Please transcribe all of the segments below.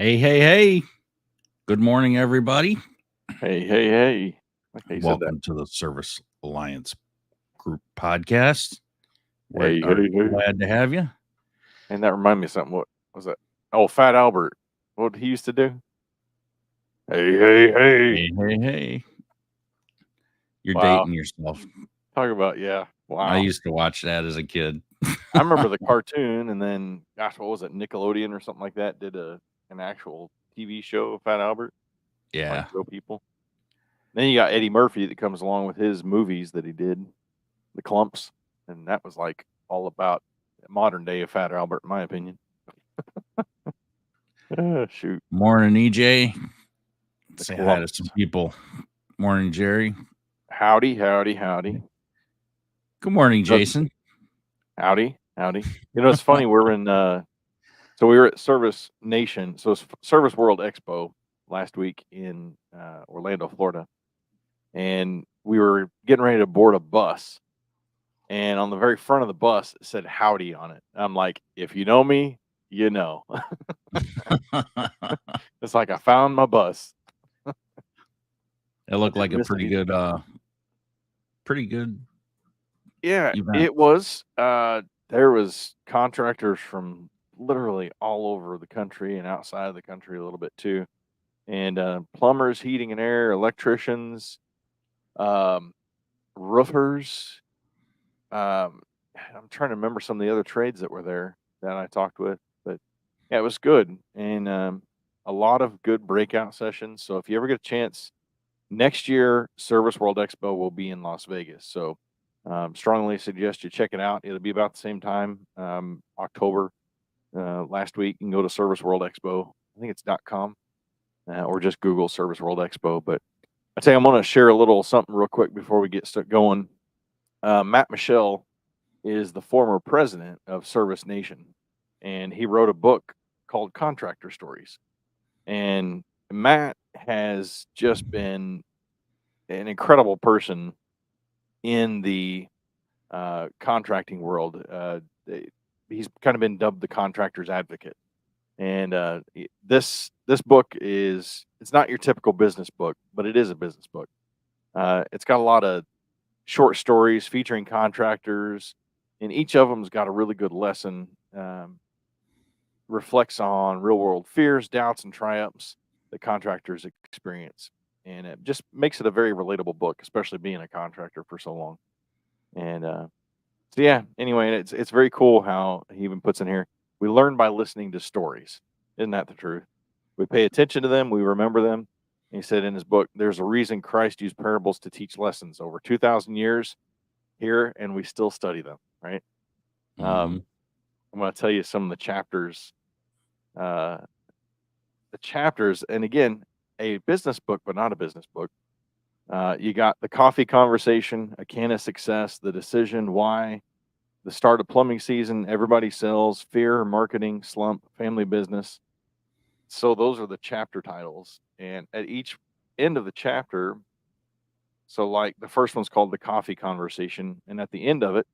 Hey, hey, hey. Good morning, everybody. Hey, hey, hey. Like how you said that. Welcome to the Service Alliance Group podcast. We Hey, are hey, hey. glad to have you. And that reminded me of something. What was that? Oh, Fat Albert. What he used to do? Hey, hey, hey. Hey, hey, hey. You're Wow. dating yourself. Talk about, yeah. I Wow. used to watch that as a kid. I remember the cartoon and then, gosh, what was it? Nickelodeon or something like that did an actual TV show of Fat Albert, like Yeah. real people. Then you got Eddie Murphy that comes along with his movies that he did, The Clumps. And that was like all about modern day of Fat Albert, in my opinion. Shoot. Morning, EJ. The Say hi to some Clumps. people. Morning, Jerry. Howdy, howdy, howdy. Good morning, No, Jason. howdy, howdy. It's funny. We're in, so we were at Service Nation, so it's Service World Expo last week in Orlando, Florida, and we were getting ready to board a bus. And on the very front of the bus, it said "Howdy" on it. I'm like, if you know me, you know. It's like I found my bus. It I looked like didn't a miss pretty anything. good Yeah, event. it was. There was contractors from literally all over the country and outside of the country a little bit too, and plumbers, heating and air, electricians, um, roofers. Um, I'm trying to remember some of the other trades that were there that I talked with, but yeah, it was good and a lot of good breakout sessions. So if you ever get a chance, next year Service World Expo will be in Las Vegas. So strongly suggest you check it out. It'll be about the same time, October. Last week, you can go to Service World Expo. I think it's .com or just Google Service World Expo. But I tell you, I'm going to share a little something real quick before we get going. Matt Michelle is the former president of Service Nation, and he wrote a book called Contractor Stories. And Matt has just been an incredible person in the contracting world. He's kind of been dubbed the contractor's advocate. And this book it's not your typical business book, but it is a business book. It's got a lot of short stories featuring contractors, and each of them's got a really good lesson. Reflects on real world fears, doubts, and triumphs that contractors experience, and it just makes it a very relatable book, especially being a contractor for so long. And so yeah, anyway, it's very cool how he even puts in here, we learn by listening to stories. Isn't that the truth? We pay attention to them, we remember them. And he said in his book, there's a reason Christ used parables to teach lessons over 2,000 years here, and we still study them, right? Mm-hmm. I'm going to tell you some of uh, the chapters, and again, a business book, but not a business book. You got the coffee conversation, a can of success, the decision, why, the start of plumbing season, everybody sells, fear, marketing, slump, family business. So those are the chapter titles. And at each end of the chapter, so like the first one's called the coffee conversation. And at the end of it,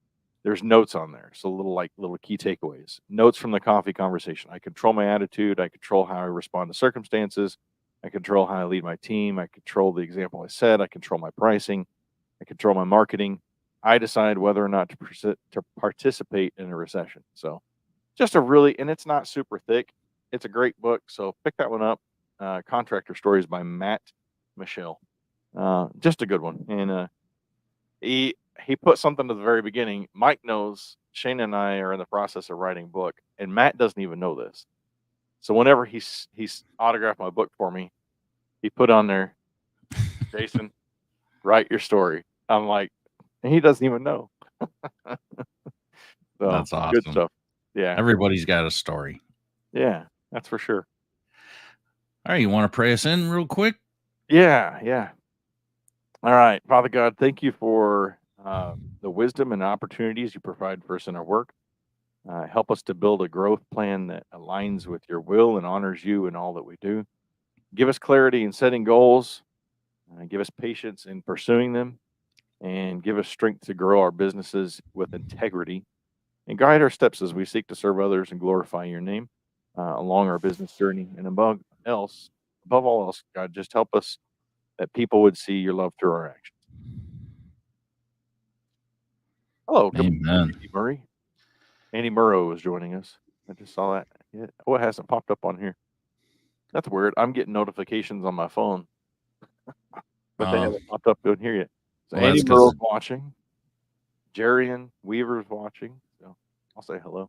there's notes on there. So little key takeaways, notes from the coffee conversation. I control my attitude. I control how I respond to circumstances. I control how I lead my team. I control the example I set. I control my pricing. I control my marketing. I decide whether or not to participate in a recession. So just a really, and it's not super thick. It's a great book. So pick that one up. Contractor Stories by Matt Michelle. Just a good one. And he put something to the very beginning. Mike knows Shane and I are in the process of writing a book, and Matt doesn't even know this. So whenever he's autographed my book for me, he put on there, Jason, write your story. I'm like, and he doesn't even know. So That's good awesome. stuff. Yeah. Everybody's got a story. Yeah, that's for sure. All right, you want to pray us in real quick? Yeah, yeah. All right, Father God, thank you for the wisdom and opportunities you provide for us in our work. Help us to build a growth plan that aligns with your will and honors you in all that we do. Give us clarity in setting goals, give us patience in pursuing them, and give us strength to grow our businesses with integrity. And guide our steps as we seek to serve others and glorify your name. along our business journey. And above all else, God, just help us that people would see your love through our actions. Hello, good morning, Amen. Andy Murray. Andy Murrow is joining us. I just saw that. Yeah. Oh, it hasn't popped up on here. That's weird. I'm getting notifications on my phone, but they Uh, haven't popped up in here yet. So well, Andy that's Murrow's because watching. Jarian Weaver's watching. So I'll say hello.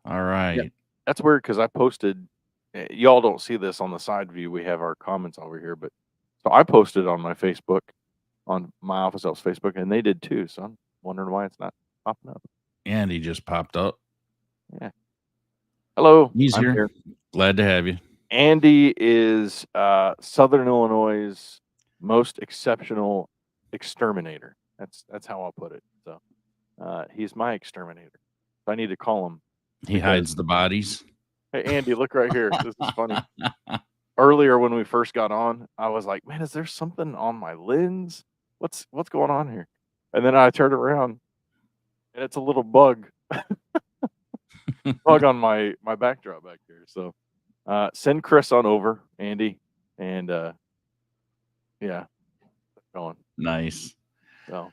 all Yeah. right. That's weird because I posted. Y'all don't see this on the side view. We have our comments over here, but so I posted on my Facebook, on my office helps Facebook, and they did too. So I'm wondering why it's not popping up. Andy just popped up. Yeah. Hello, He's I'm here. here. Glad to have you. Andy is Southern Illinois' most exceptional exterminator. That's how I'll put it. So he's my exterminator. So I need to call him He because hides the bodies. hey Andy, look right here. This is funny. Earlier when we first got on, I was like, man, is there something on my lens? What's going on here? And then I turned around and it's a little bug on my backdrop back here. So send Chris on over, Andy, and yeah, going. Nice. So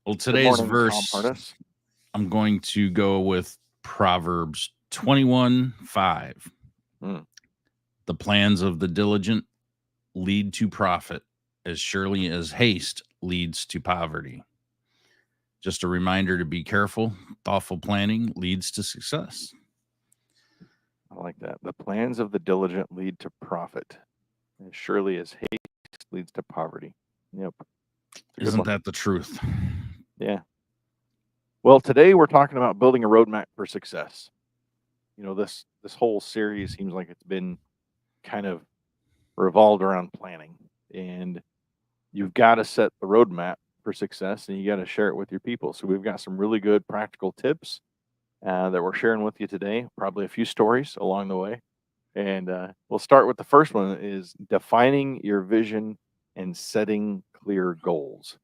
Well, good today's morning, Tom verse, Harness. I'm going to go with Proverbs 21:5. Mm. The plans of the diligent lead to profit as surely as haste leads to poverty. Just a reminder to be careful. Thoughtful planning leads to success. I like that. The plans of the diligent lead to profit, as surely as haste leads to poverty. Yep. It's a good Isn't one. that the truth? Yeah. Well, today we're talking about building a roadmap for success. You know, this whole series seems like it's been kind of revolved around planning, and you've got to set the roadmap for success, and you got to share it with your people. So we've got some really good practical tips that we're sharing with you today. Probably a few stories along the way, and we'll start with the first one: is defining your vision and setting clear goals.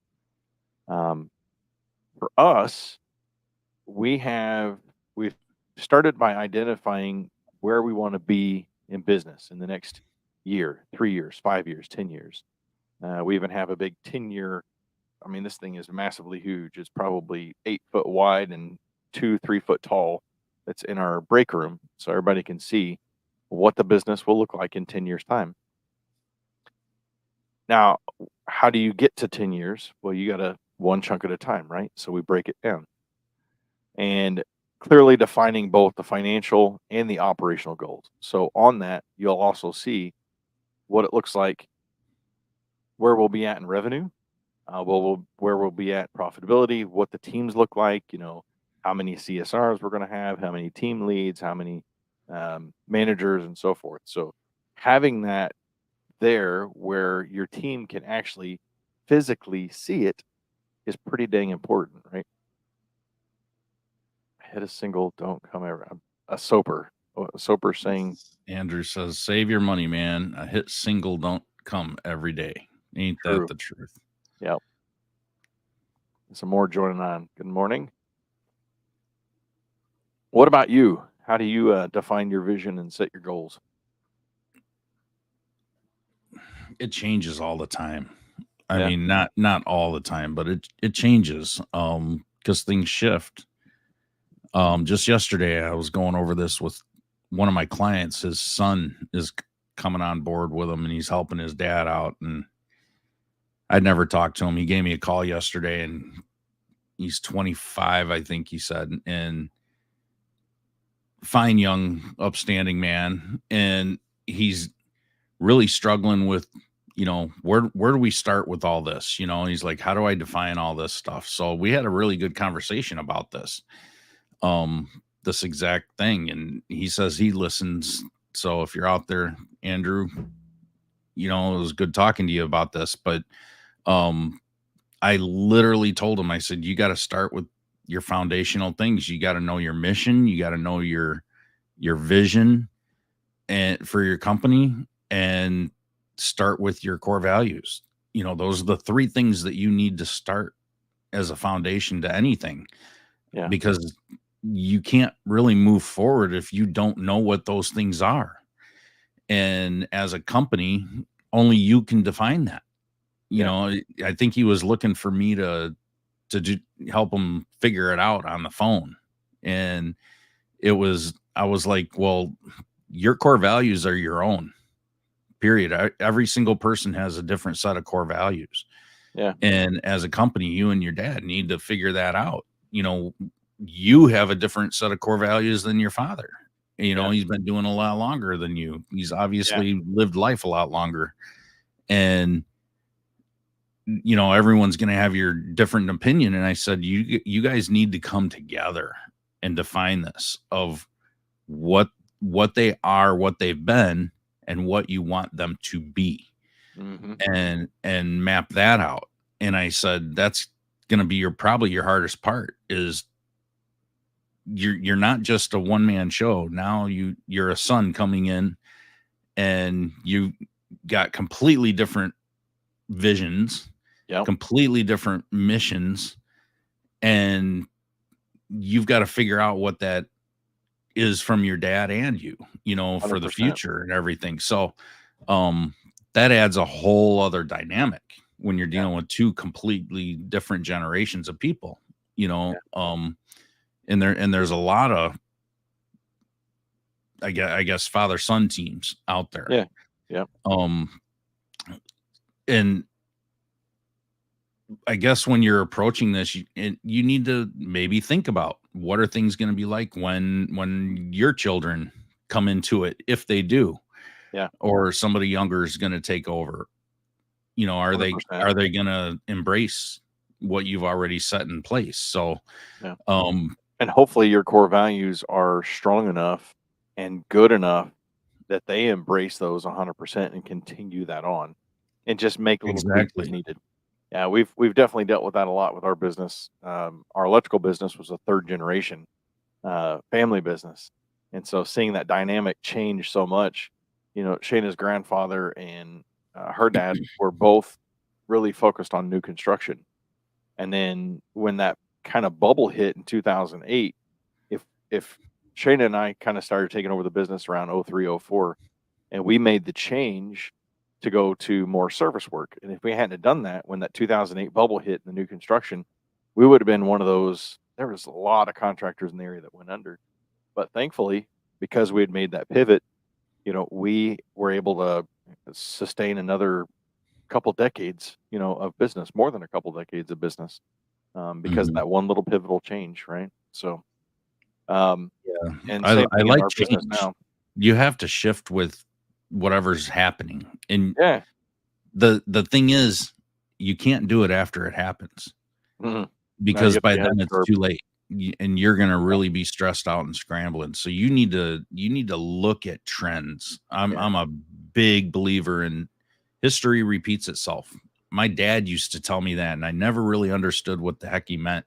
For us, we've started by identifying where we want to be in business in the next year, 3 years, 5 years, 10 years. We even have a big 10-year. I mean, this thing is massively huge. It's probably 8 foot wide and 2, 3 foot tall. That's in our break room, so everybody can see what the business will look like in 10 years' time. Now, how do you get to 10 years? Well, you got to one chunk at a time, right? So we break it down. And clearly defining both the financial and the operational goals. So on that, you'll also see what it looks like, where we'll be at in revenue, where we'll be at profitability, what the teams look like, you know, how many CSRs we're going to have, how many team leads, how many managers, and so forth. So having that there where your team can actually physically see it is pretty dang important, right? Hit a single, don't come ever. A soper. A soper saying, Andrew says, save your money, man. A hit single don't come every day. Ain't true. that the truth? Yep. Some more joining on. Good morning. What about you? How do you define your vision and set your goals? It changes all the time. I Yeah. mean, not all the time, but it changes because things shift. Just yesterday, I was going over this with one of my clients. His son is coming on board with him, and he's helping his dad out. And I'd never talked to him. He gave me a call yesterday, and he's 25, I think he said, and fine, young, upstanding man. And he's really struggling with, you know, where do we start with all this? You know, he's like, how do I define all this stuff? So we had a really good conversation about this exact thing. And he says he listens. So if you're out there, Andrew, you know, it was good talking to you about this, but I literally told him, I said, you got to start with your foundational things. You got to know your mission. You got to know your vision and for your company, and start with your core values. You know, those are the three things that you need to start as a foundation to anything. Yeah. Because you can't really move forward if you don't know what those things are. And as a company, only you can define that. You Yeah. know, I think he was looking for me to do, help him figure it out on the phone. And I was like, well, your core values are your own. Period. Every single person has a different set of core values. Yeah. And as a company, you and your dad need to figure that out. You know, you have a different set of core values than your father. You know, Yeah. he's been doing a lot longer than you. He's Yeah. obviously lived life a lot longer. And you know, everyone's going to have your different opinion. And I said, you guys need to come together and define this of what they are, what they've been, and what you want them to be, Mhm. and map that out. And I said, that's going to be probably your hardest part is you're not just a one man show. Now you're a son coming in and you got completely different visions, Yep. completely different missions, and you've got to figure out what that is from your dad and you know, for the 100%. future and everything. So, um, that adds a whole other dynamic when you're Yeah. dealing with two completely different generations of people, you Yeah. know, and there's a lot of, I guess father son teams out there. Yeah. Yep. Um, and I guess when you're approaching this, you need to maybe think about what are things going to be like when your children come into it, if they do, Yeah. or somebody younger is going to take over. You know, 100%. are they going to embrace what you've already set in place? So, Yeah. um, And hopefully your core values are strong enough and good enough that they embrace those 100% and continue that on and just make little tweaks as exactly, needed. Yeah, we've definitely dealt with that a lot with our business. Our electrical business was a third generation family business, and so seeing that dynamic change so much, you know, Shayna's grandfather and her dad were both really focused on new construction, and then when that kind of bubble hit in 2008, if Shayna and I kind of started taking over the business around '03, '04, and we made the change to go to more service work. And if we hadn't have done that when that 2008 bubble hit in the new construction, we would have been one of those. There was a lot of contractors in the area that went under, but thankfully, because we had made that pivot, you know, we were able to sustain another couple decades, you know, of business, more than a couple decades of business, because of mhm. that one little pivotal change, right? So, um, Yeah, and same I thing in like our business change. now. You have to shift with whatever's happening, and Yeah. the thing is, you can't do it after it happens. Mhm. No, you Because have to by be ahead of then the it's curve. too late, and you're gonna Yeah. really be stressed out and scrambling. So you need to look at trends. Yeah. I'm a big believer in history repeats itself. My dad used to tell me that, and I never really understood what the heck he meant.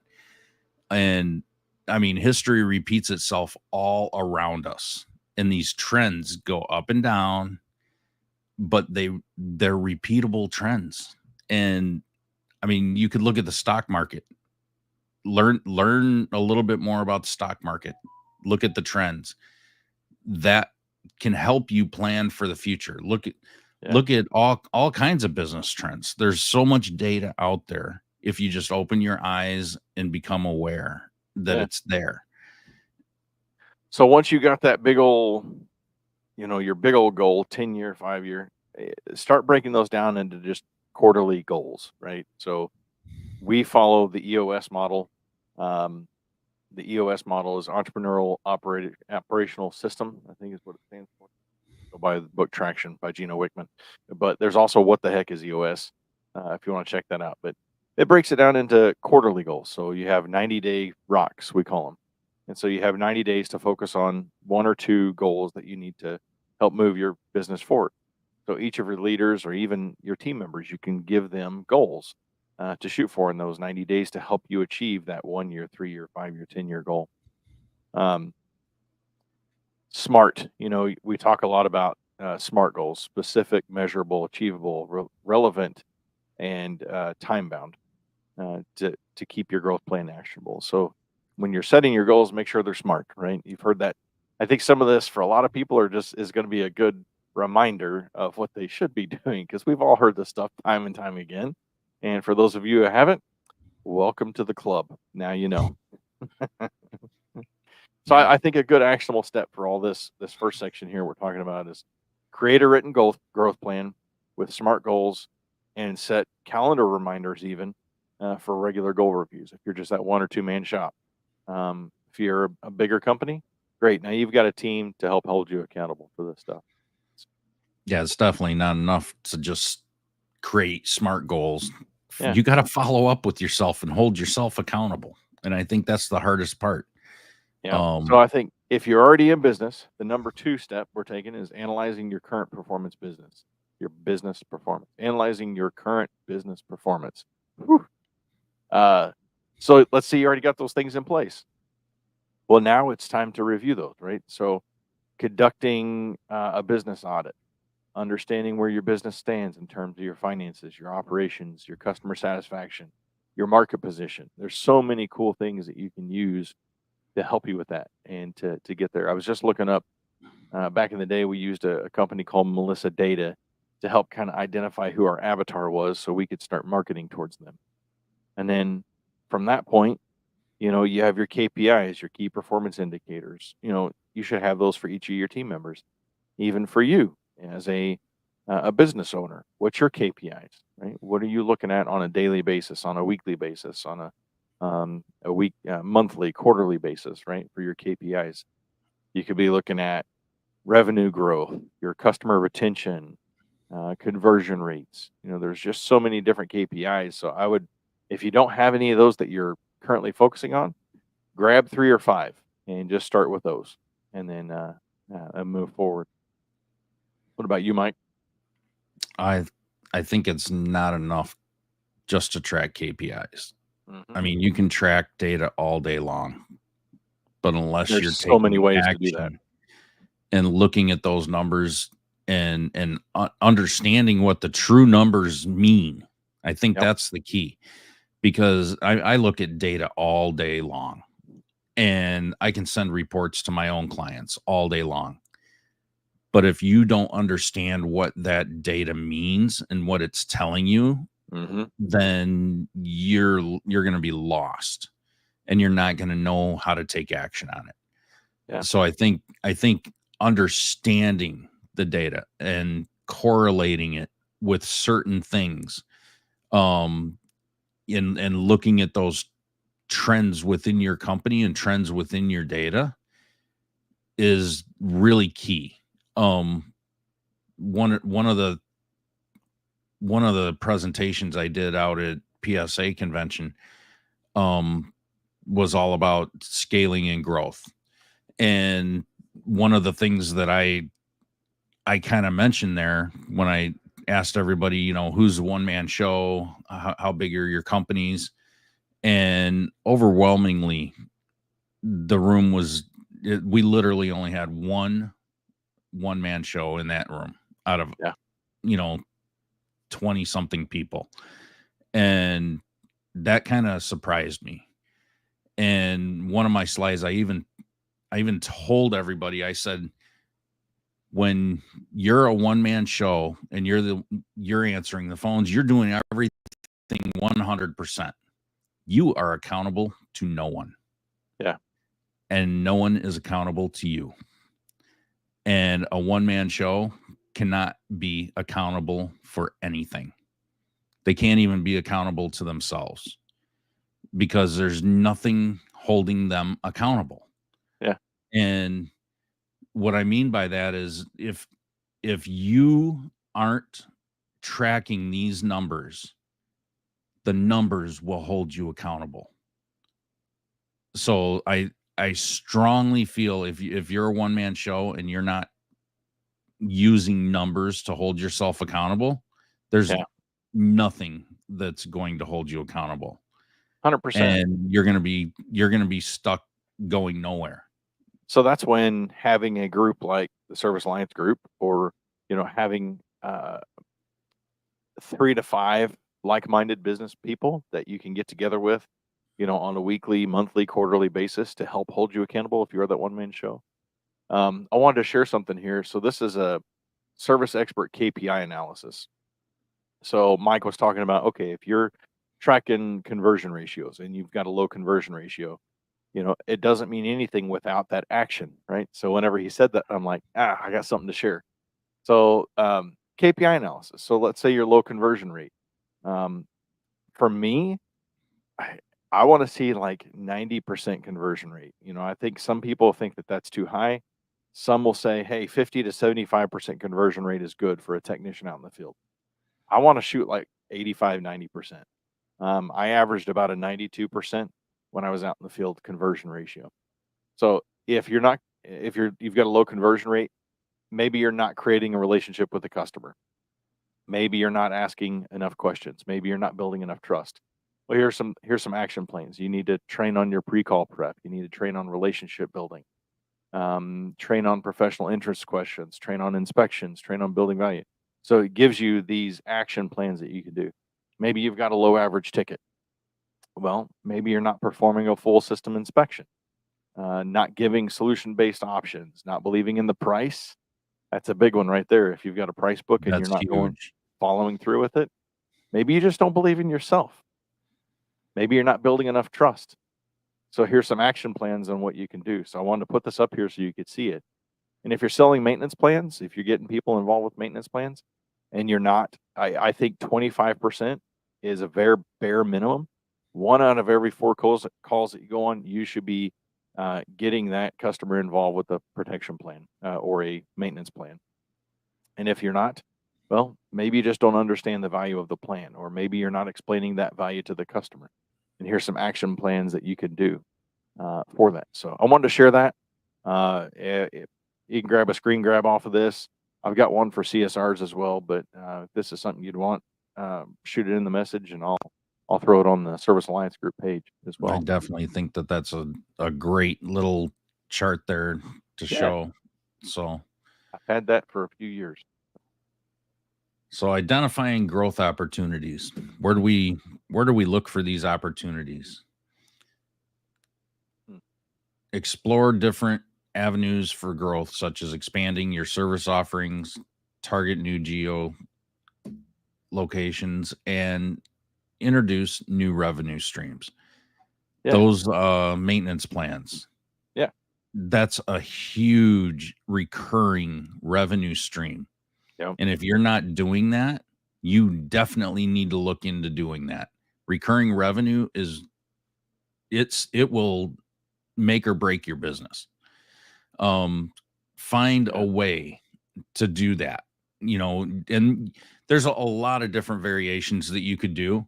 And I mean, history repeats itself all around us, and these trends go up and down, but they're repeatable trends. And I mean, you could look at the stock market, learn a little bit more about the stock market, look at the trends that can help you plan for the future. Yeah. Look at all kinds of business trends. There's so much data out there if you just open your eyes and become aware that Yeah. it's there. So once you got that big old, you know, your big old goal, 10-year, 5-year, start breaking those down into just quarterly goals, right? So we follow the EOS model. Um, the EOS model is entrepreneurial operated operational system, I think is what it stands for. Go by the book Traction by Gino Wickman. But there's also what the heck is EOS, if you want to check that out. But it breaks it down into quarterly goals. So you have 90-day rocks, we call them. And so you have 90 days to focus on one or two goals that you need to help move your business forward. So each of your leaders or even your team members, you can give them goals to shoot for in those 90 days to help you achieve that 1 year, 3-year, 5-year, 10-year goal. Um, SMART, you know, we talk a lot about SMART goals: specific, measurable, achievable, relevant, and time bound, to keep your growth plan actionable. So when you're setting your goals, make sure they're smart, right? You've heard that. I think some of this for a lot of people is going to be a good reminder of what they should be doing, because we've all heard this stuff time and time again. And for those of you who haven't, welcome to the club. Now you know. So Yeah. I think a good actionable step for all this first section here we're talking about is create a written growth plan with SMART goals, and set calendar reminders even for regular goal reviews. If you're just that one or two man shop, if you're a bigger company, great. Now you've got a team to help hold you accountable for this stuff. Yeah, it's definitely not enough to just create smart goals. Yeah. You got to follow up with yourself and hold yourself accountable. And I think that's the hardest part. Yeah. So Um, I think if you're already in business, the number two step we're taking is analyzing your current your business performance, analyzing your current business performance. Whew. So let's see, you already got those things in place. Well, now it's time to review those, right? So conducting a business audit, understanding where your business stands in terms of your finances, your operations, your customer satisfaction, your market position. There's so many cool things that you can use to help you with that and to get there. I was just looking up back in the day, we used a company called Melissa Data to help kind of identify who our avatar was so we could start marketing towards them. And then from that point, you have your KPIs, your key performance indicators. You should have those for each of your team members, even for you as a business owner. What's your KPIs, right? What are you looking at on a daily basis, on a weekly basis, on a week, monthly, quarterly basis, right? For your KPIs, you could be looking at revenue growth, your customer retention, conversion rates. There's just so many different KPIs. So if you don't have any of those that you're currently focusing on, grab 3 or 5 and just start with those, and then and move forward. What about you, Mike? I I think it's not enough just to track KPIs. Hmm. I mean, you can track data all day long, but unless you're There's so many taking ways to do that. action and looking at those numbers and understanding what the true numbers mean, I think Yep. that's the key. Because I look at data all day long, and I can send reports to my own clients all day long. But if you don't understand what that data means and what it's telling you, Hmm. then you're going to be lost, and you're not going to know how to take action on it. Yeah. So I think understanding the data and correlating it with certain things, um and looking at those trends within your company and trends within your data is really key. Um, one of the presentations I did out at PSA convention um, was all about scaling and growth. And one of the things that I kind of mentioned there when I asked everybody, who's the one man show, how big are your companies, and overwhelmingly the room we literally only had one man show in that room out of Yeah. you know 20 something people, and that kind of surprised me. And one of my slides, I even told everybody, I said, when you're a one man show and you're answering the phones, you're doing everything 100%, you are accountable to no one, Yeah. and no one is accountable to you. And a one man show cannot be accountable for anything. They can't even be accountable to themselves because there's nothing holding them accountable. Yeah. And what I mean by that is if you aren't tracking these numbers, the numbers will hold you accountable. So I strongly feel if you're a one man show and you're not using numbers to hold yourself accountable, there's Yeah. nothing that's going to hold you accountable, 100%. and you're going to be stuck going nowhere. So that's when having a group like the Service Alliance group, or having 3 to 5 like-minded business people that you can get together with on a weekly, monthly, quarterly basis to help hold you accountable if you are that one man show. I wanted to share something here. So this is a service expert KPI analysis. So Mike was talking about, okay, if you're tracking conversion ratios and you've got a low conversion ratio, it doesn't mean anything without that action, right? So whenever he said that, I'm like, I got something to share. So KPI analysis. So let's say your low conversion rate. Um, for me, I, I want to see like 90% conversion rate. I think some people think that that's too high. Some will say, hey, 50 to 75% conversion rate is good for a technician out in the field. I want to shoot like 85, 90%. I averaged about a 92% when I was out in the field conversion ratio. So if you've got a low conversion rate, maybe you're not creating a relationship with the customer. Maybe you're not asking enough questions. Maybe you're not building enough trust. Well, here's some action plans. You need to train on your pre-call prep. You need to train on relationship building. Train on professional interest questions. Train on inspections. Train on building value. So it gives you these action plans that you can do. Maybe you've got a low average ticket. Well, maybe you're not performing a full system inspection, not giving solution-based options, not believing in the price. That's a big one right there. If you've got a price book and you're That's not huge. following through with it, maybe you just don't believe in yourself. Maybe you're not building enough trust. So here's some action plans on what you can do. So I wanted to put this up here so you could see it. And if you're selling maintenance plans, if you're getting people involved with maintenance plans and you're not, I think 25% is a very bare minimum. One out of every four calls that you go on, you should be getting that customer involved with a protection plan or a maintenance plan. And if you're not, well, maybe you just don't understand the value of the plan, or maybe you're not explaining that value to the customer. And here's some action plans that you can do for that. So I wanted to share that. You can grab a screen grab off of this. I've got one for CSRs as well, but if this is something you'd want, shoot it in the message, and I'll throw it on the Service Alliance Group page as I well. definitely think that that's a great little chart there to Yeah, show. So, I've had that for a few years. so identifying growth opportunities. Where do we look for these opportunities? Hmm. Explore different avenues for growth, such as expanding your service offerings, target new geo locations, and introduce new revenue streams. Yeah, Those maintenance plans, yeah, that's a huge recurring revenue stream. yeah, And if you're not doing that, you definitely need to look into doing that. Recurring revenue it will make or break your business. Um, find a yeah, way to do that, and there's a lot of different variations that you could do.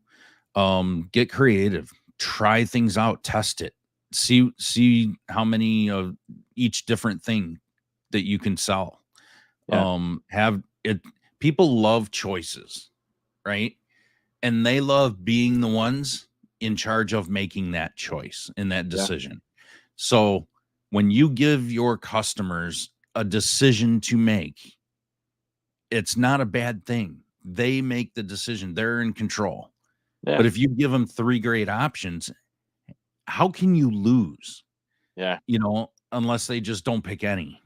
Get creative, try things out, test it, see how many of each different thing that you can sell. yeah, Have it People love choices, right? And they love being the ones in charge of making that choice and that yeah, decision. So when you give your customers a decision to make, it's not a bad thing. They make the decision, they're in control. yeah, But if you give them three great options, how can you lose? yeah. Unless they just don't pick any.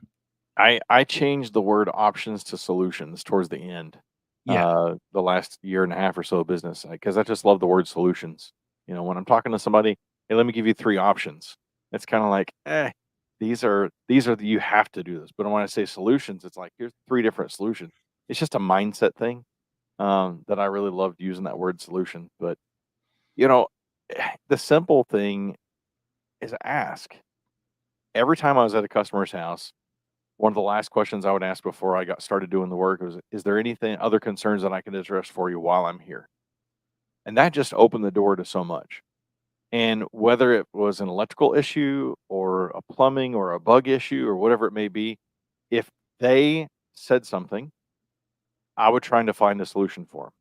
I changed the word options to solutions towards the end, Yeah. the last year and a half or so of business, because I just love the word solutions. When I'm talking to somebody, "Hey, let me give you 3 options." It's kinda like, these are you have to do this, but when I say solutions, it's like, here's 3 different solutions. It's just a mindset thing, that I really loved using that word solution, but, you know, the simple thing is ask. Every time I was at a customer's house, one of the last questions I would ask before I got started doing the work was, "Is there anything other concerns that I can address for you while I'm here?" And that just opened the door to so much. And whether it was an electrical issue or a plumbing or a bug issue or whatever it may be, if they said something, I would try to find a solution for them.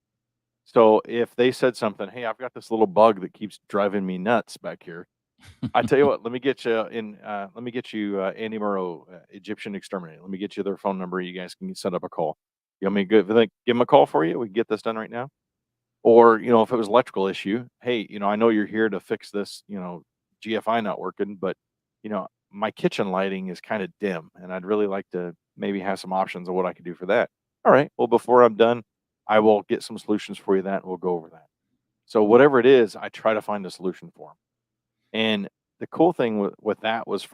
So if they said something, "Hey, I've got this little bug that keeps driving me nuts back here." I tell you what, let me get you Andy Murrow, Egyptian exterminator. Let me get you their phone number. You guys can set up a call. You want me to give them a call for you? We can get this done right now. Or, if it was electrical issue, "Hey, I know you're here to fix this, GFI not working, but, my kitchen lighting is kinda dim, and I'd really like to maybe have some options of what I could do for that." "Alright, well, before I'm done, I will get some solutions for you that, and we'll go over that." So whatever it is, I try to find a solution for them. And the cool thing with that was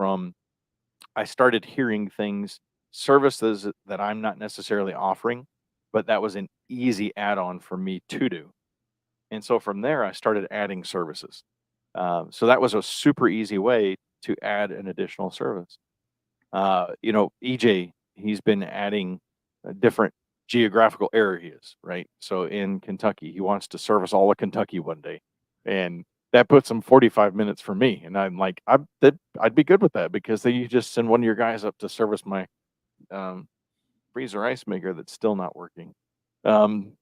I started hearing things, services that I'm not necessarily offering, but that was an easy add-on for me to do. And so from there, I started adding services. So that was a super easy way to add an additional service. EJ, he's been adding different geographical areas, right? So in Kentucky, he wants to service all of Kentucky one day, and that puts him 45 minutes for me. And I'm like, I'd be good with that because then you just send one of your guys up to service my um, freezer ice maker that's still not working. Um,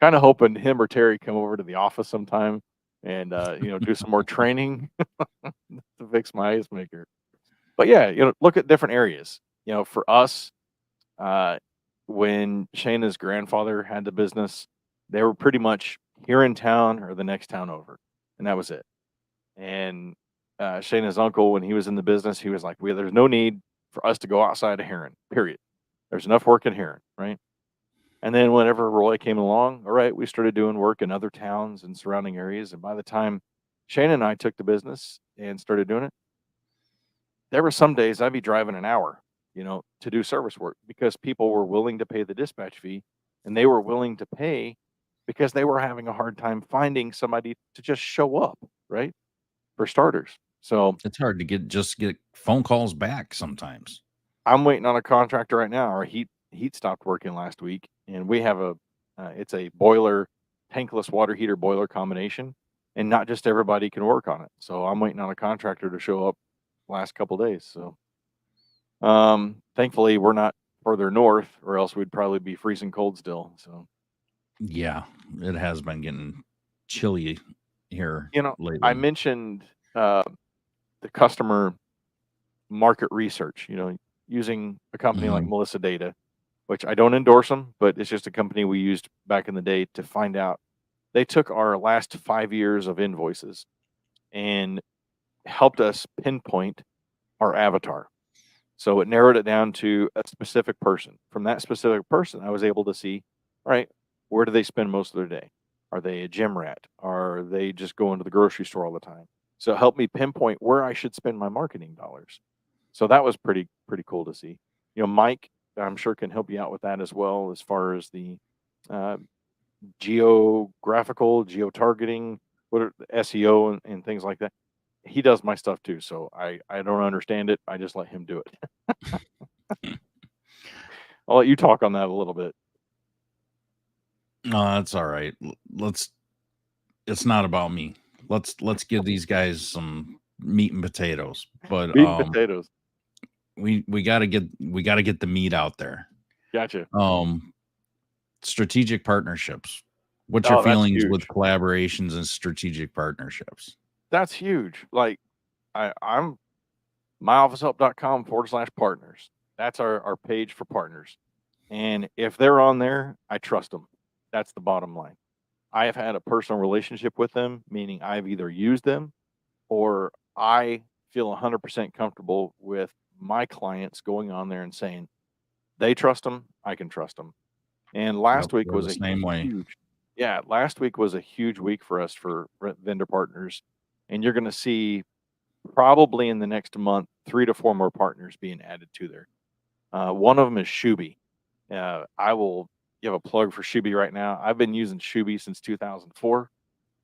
Kind of hoping him or Terry come over to the office sometime and do some more training to fix my ice maker. But yeah, look at different areas. For us, uh, when Shayna's grandfather had the business, they were pretty much here in town or the next town over, and that was it. And Shayna's uncle, when he was in the business, he was like, there's no need for us to go outside of Heron, period. There's enough work in Heron, right?" And then whenever Roy came along, all right, we started doing work in other towns and surrounding areas. And by the time Shane and I took the business and started doing it, there were some days I'd be driving an hour, to do service work because people were willing to pay the dispatch fee and they were willing to pay because they were having a hard time finding somebody to just show up, right? For starters. So It's hard to get phone calls back sometimes. I'm waiting on a contractor right now. Our heat stopped working last week, and we have it's a boiler, tankless water heater boiler combination, and not just everybody can work on it. So I'm waiting on a contractor to show up last couple days. So thankfully we're not further north, or else we'd probably be freezing cold still. So Yeah, it has been getting chilly here I lately. mentioned uh, the customer market research. Using a company like Mhm. Melissa Data, which I don't endorse them, but it's just a company we used back in the day to find out. They took our last 5 years of invoices and helped us pinpoint our avatar. So it narrowed it down to a specific person. From that specific person, I was able to see, all right, where do they spend most of their day? Are they a gym rat? Are they just going to the grocery store all the time? So it helped me pinpoint where I should spend my marketing dollars. So that was pretty cool to see. Mike, I'm sure can help you out with that as well as far as the uh, geographical, geo-targeting, what are the SEO and things like that. He does my stuff too, so I don't understand it. I just let him do it. I'll let you talk on that a little bit. No, that's all right. Let's it's not about me. Let's give these guys some meat and potatoes. But Meat and potatoes. we got to get the meat out there. Gotcha. Um Strategic partnerships. What's your Oh, that's feelings with huge. collaborations and strategic partnerships? That's huge. Like I'm myofficehelp.com/partners. That's our page for partners. And if they're on there, I trust them. That's the bottom line. I have had a personal relationship with them, meaning I've either used them or I feel 100% comfortable with my clients going on there and saying they trust them, I can trust them. And Yep, last week we're was the a same way. huge, yeah, last week was a huge week for us for vendor partners. And you're going to see probably in the next month 3 to 4 more partners being added to there. One of them is Shuby. I will give a plug for Shuby right now. I've been using Shuby since 2004,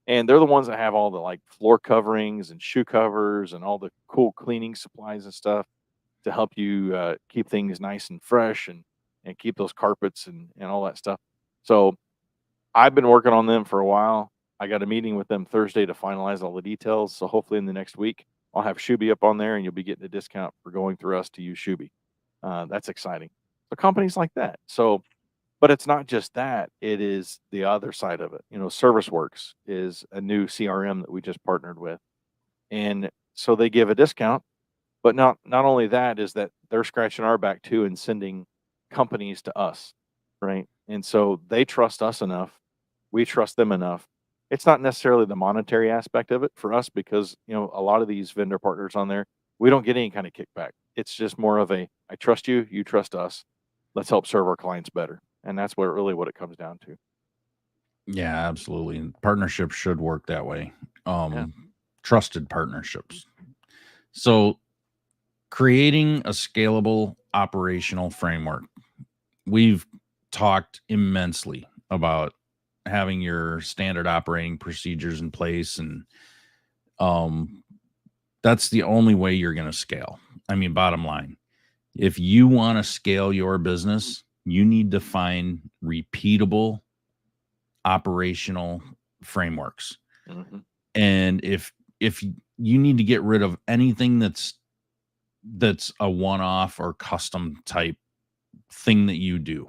and they're the ones that have all the like floor coverings and shoe covers and all the cool cleaning supplies and stuff to help you keep things nice and fresh and keep those carpets and all that stuff. So I've been working on them for a while. I got a meeting with them Thursday to finalize all the details. So hopefully in the next week, I'll have Shuby up on there and you'll be getting a discount for going through us to use Shuby. That's exciting. So companies like that. So, but it's not just that, it is the other side of it. ServiceWorks is a new CRM that we just partnered with. And so they give a discount, but not only that is that they're scratching our back too and sending companies to us, right? And so they trust us enough We trust them enough. It's not necessarily the monetary aspect of it for us because, a lot of these vendor partners on there, we don't get any kind of kickback. It's just more of a, I trust you, you trust us. Let's help serve our clients better. And that's what it comes down to. Yeah, absolutely. And partnerships should work that way. Yeah. Trusted partnerships. So, creating a scalable operational framework. We've talked immensely about having your standard operating procedures in place, and um, that's the only way you're going to scale. I mean, bottom line, if you want to scale your business, you need to find repeatable operational frameworks. Hmm. And if you need to get rid of anything that's a one-off or custom type thing that you do,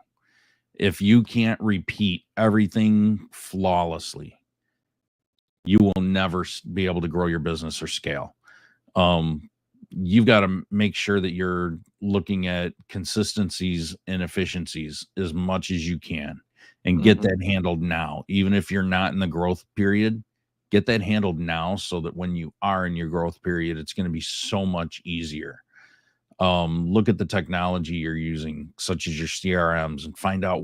if you can't repeat everything flawlessly, you will never be able to grow your business or scale. Um, you've got to make sure that you're looking at consistencies and efficiencies as much as you can and get Hmm. that handled now. Even if you're not in the growth period, get that handled now so that when you are in your growth period, it's going to be so much easier. Look at the technology you're using, such as your CRMs, and find out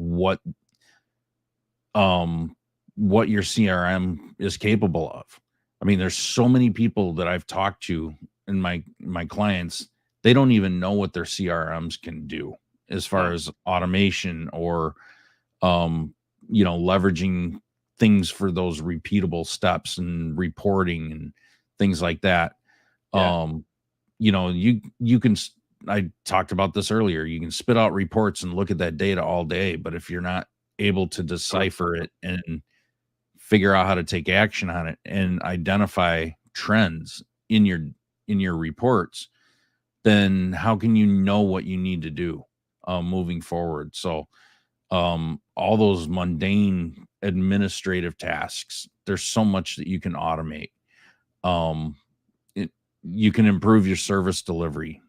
um what your CRM is capable of. I mean, there's so many people that I've talked to and my clients, they don't even know what their CRMs can do as far Yeah. as automation or leveraging things for those repeatable steps and reporting and things like that. Yeah. Um you can I talked about this earlier. You can spit out reports and look at that data all day, but if you're not able to Sure. decipher it and figure out how to take action on it and identify trends in your reports, then how can you know what you need to do moving forward? So all those mundane administrative tasks, there's so much that you can automate. um it, you can improve your service delivery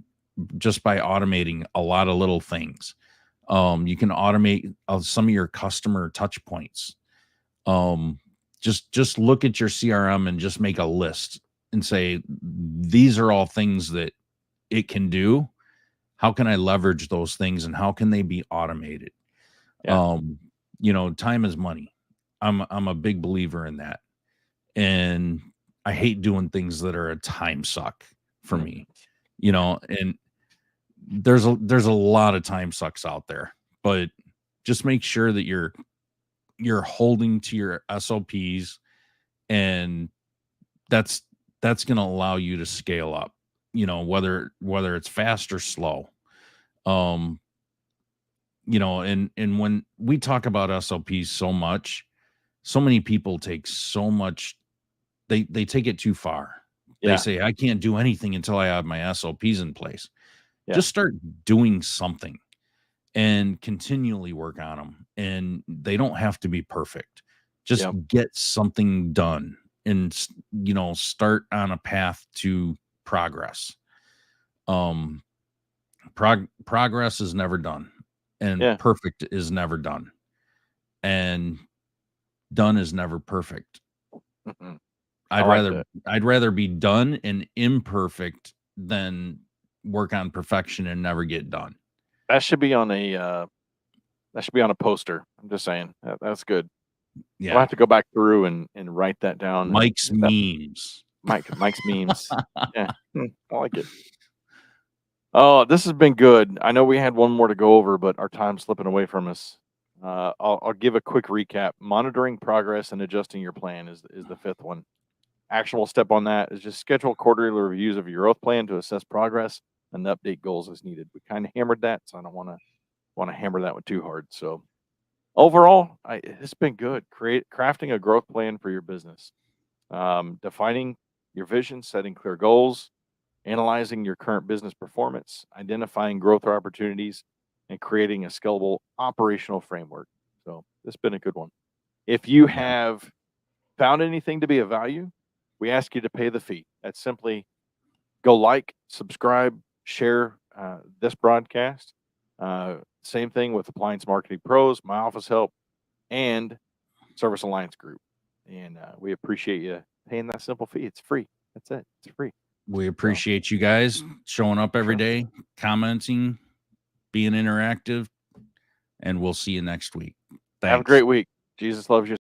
just by automating a lot of little things. You can automate some of your customer touch points. um just look at your CRM and just make a list and say, these are all things that it can do. How can I leverage those things and how can they be automated? Yeah. um Time is money. I'm a big believer in that, and I hate doing things that are a time suck for Hmm. me. Yeah. And there's a lot of time sucks out there, but just make sure that you're holding to your SOPs, and that's that's going to allow you to scale up, whether it's fast or slow. um and when we talk about SOPs so much, so many people take so much, they take it too far. They Yeah. say, I can't do anything until I have my SOPs in place. Yeah. Just start doing something and continually work on them. And they don't have to be perfect. Just Yep. get something done and start on a path to progress. Um Progress is never done, and Yeah. perfect is never done, and done is never perfect. Hmm. I I'd like rather that. I'd rather be done and imperfect than work on perfection and never get done. That should be on a that should be on a poster. I'm just saying. That's good. I'll Yeah. have to go back through and write that down and Mike's that memes. Mike's memes. Yeah. I like it. Oh, this has been good. I know we had one more to go over, but our time's slipping away from us. I'll give a quick recap. Monitoring progress and adjusting your plan is the fifth one. Actionable step on that is just schedule quarterly reviews of your growth plan to assess progress and update goals as needed. We kind of hammered that, so I don't want to hammer that one too hard. So overall, it's been good. Crafting a growth plan for your business, defining your vision, setting clear goals, analyzing your current business performance, identifying growth opportunities, and creating a scalable operational framework. So this has been a good one. If you Yeah. have found anything to be of value, we ask you to pay the fee. That's simply go like, subscribe, share this broadcast. Same thing with Appliance Marketing Pros, My Office Help, and Service Alliance Group. And we appreciate you paying that simple fee. It's free. That's it. It's free. We appreciate you guys showing up every day, commenting, being interactive, and we'll see you next week. Thanks. Have a great week. Jesus loves you.